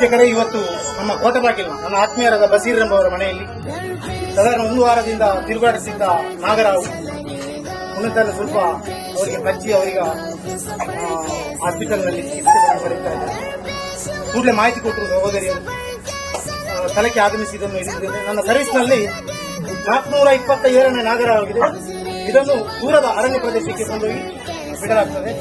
ವೀಕ್ಷಕರೇ, ಇವತ್ತು ನಮ್ಮ ಕೋಟೆಬಾಗಿಲು ನನ್ನ ಆತ್ಮೀಯರಾದ ಬಸೀರ್ ಎಂಬವರ ಮನೆಯಲ್ಲಿ ಸಾಧಾರಣ ಒಂದು ವಾರದಿಂದ ತಿರುಗಾಡಿಸಿದ್ದ ನಾಗರಾವು ಉನ್ನತಲ್ಲಿ ಸ್ವಲ್ಪ ಅವರಿಗೆ ಕಚ್ಚಿ ಅವರಿಗೆ ಹಾಸ್ಪಿಟಲ್ನಲ್ಲಿ ಚಿಕಿತ್ಸೆ ಪಡೆಯುತ್ತಾ ಇದ್ದಾರೆ. ಕೂಡಲೇ ಮಾಹಿತಿ ಕೊಟ್ಟರು ಸಹೋದರಿಯರು ಸ್ಥಳಕ್ಕೆ ಆಗಮಿಸಿದ್ದನ್ನು ಹೇಳಿದ್ದೇನೆ. ನನ್ನ ಸರ್ವಿಸ್ನಲ್ಲಿ 427ನೇ ನಾಗರವಾಗಿದೆ. ಇದನ್ನು ದೂರದ ಅರಣ್ಯ ಪ್ರದೇಶಕ್ಕೆ ಕೊಂಡೊಯ್ಯಿ ಬಿಡಲಾಗುತ್ತದೆ.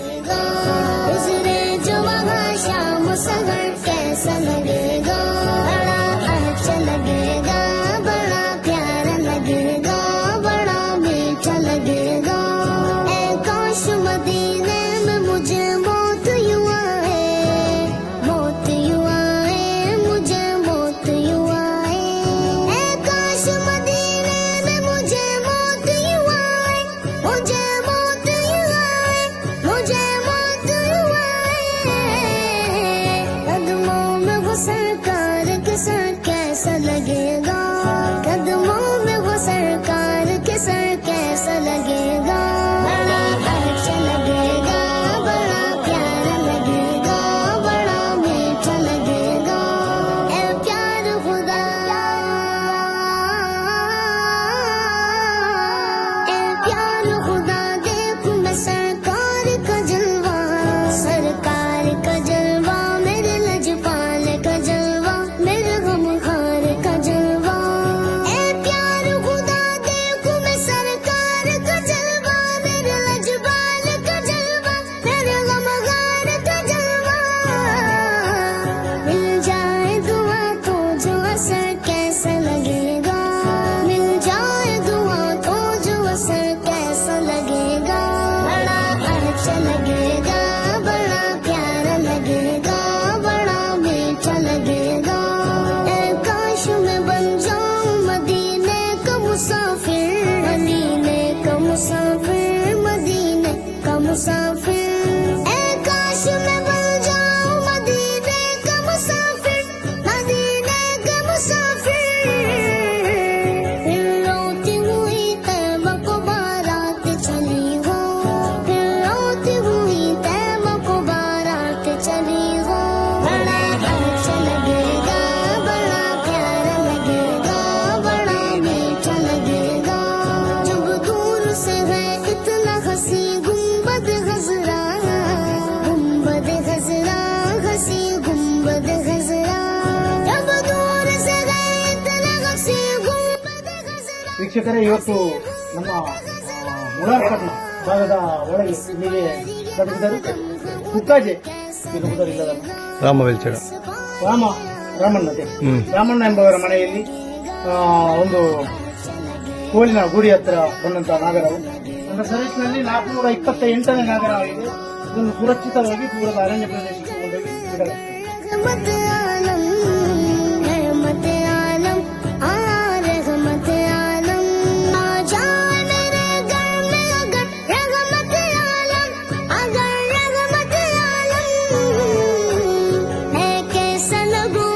सरकार के सर कैसा लगेगा, कदमों में वो सरकार के सर कैसा लगेगा, बड़ा अच्छा लगेगा, बड़ा प्यारा लगेगा, बड़ा मीठा लगेगा। ए प्यार खुदा, ए प्यार खुदा, देखूं मैं सरकार का जलवा, सरकार का जलवा, मेरे लजपाल का जलवा, मेरे गमखार का जलवा। ए प्यार खुदा, देखूं मैं सरकार का जलवा, मेरे लजपाल का जलवा, मेरे गमखार का जलवा। मिल जाए दुआ तो जो असर कैसा लगेगा, मिल जाए दुआ तो जो असर कैसा लगेगा, बड़ा अच्छा लगेगा, बड़ा प्यारा लगेगा, बड़ा मीठा लगेगा। ए काश मैं बन जाऊं मदीने का मुसाफिर, मदीने का मुसाफिर, मदीने का मुसाफिर। ए काश मैं बन जाऊं मदीने का मुसाफिर, मदीने का मुसाफिर। फिर रोती हुई तैबा को बारात चली हो, फिर रोती हुई तैबा को बारात चली हो, बड़ा अच्छा लगेगा, बड़ा प्यारा लगेगा, बड़ा मीठा लगेगा। जब दूर से है इतना हंसी गुंबद खजरा, गुंबद खजरा, हंसी गुंबद खजरा, जब दूर से है इतना हंसी गुंबद खजरा। ವೀಕ್ಷಕರೇ, ಇವತ್ತು ನಮ್ಮ ಮುಳಾರ್ಪಟ್ನ ಭಾಗದ ಒಳಗೆ ಇಲ್ಲಿಗೆ ಬಂದಿದ್ದರು ಕುಕ್ಕಾಜೆ ಇಲ್ಲದ ರಾಮವೆಲ್ಚಡ ರಾಮಣ್ಣತೆ ರಾಮಣ್ಣ ಎಂಬವರ ಮನೆಯಲ್ಲಿ ಒಂದು ಕೋಲಿನ ಗುಡಿ ಹತ್ರ ಬಂದಂತಹ ನಾಗರವು ನನ್ನ ಸರ್ವಿಸ್ನಲ್ಲಿ 428ನೇ ನಾಗರವಾಗಿದೆ. ಇದನ್ನು ಸುರಕ್ಷಿತವಾಗಿ ದೂರದ ಅರಣ್ಯ ಪ್ರದೇಶಕ್ಕೆ ಕೊಂಡೋಗಿ ಬಿಡಲಾಗುತ್ತದೆ. रहमत आलम, रहमत आलम, आ रहमत आलम, आ जा मेरे घर में अगर रहमत आलम, अगर रहमत आलम, मैं कैसा लगूं